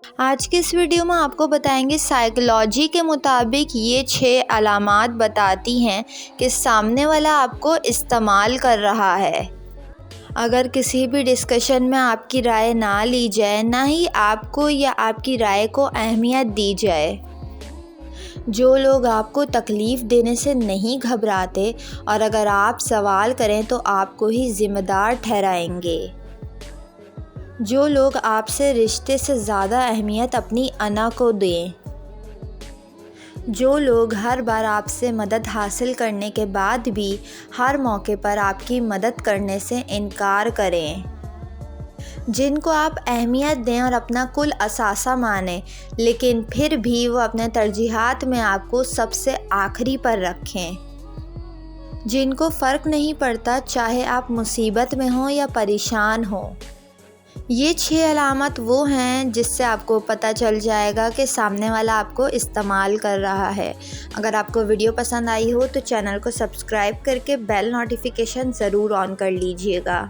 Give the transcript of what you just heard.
آج کے اس ویڈیو میں آپ کو بتائیں گے سائیکالوجی کے مطابق یہ 6 علامات بتاتی ہیں کہ سامنے والا آپ کو استعمال کر رہا ہے۔ اگر کسی بھی ڈسکشن میں آپ کی رائے نہ لی جائے، نہ ہی آپ کو یا آپ کی رائے کو اہمیت دی جائے۔ جو لوگ آپ کو تکلیف دینے سے نہیں گھبراتے اور اگر آپ سوال کریں تو آپ کو ہی ذمہ دار ٹھہرائیں گے۔ جو لوگ آپ سے رشتے سے زیادہ اہمیت اپنی انا کو دیں۔ جو لوگ ہر بار آپ سے مدد حاصل کرنے کے بعد بھی ہر موقع پر آپ کی مدد کرنے سے انکار کریں۔ جن کو آپ اہمیت دیں اور اپنا کل اثاثہ مانیں، لیکن پھر بھی وہ اپنے ترجیحات میں آپ کو سب سے آخری پر رکھیں۔ جن کو فرق نہیں پڑتا چاہے آپ مصیبت میں ہوں یا پریشان ہوں۔ یہ 6 علامات وہ ہیں جس سے آپ کو پتہ چل جائے گا کہ سامنے والا آپ کو استعمال کر رہا ہے۔ اگر آپ کو ویڈیو پسند آئی ہو تو چینل کو سبسکرائب کر کے بیل نوٹیفیکیشن ضرور آن کر لیجئے گا۔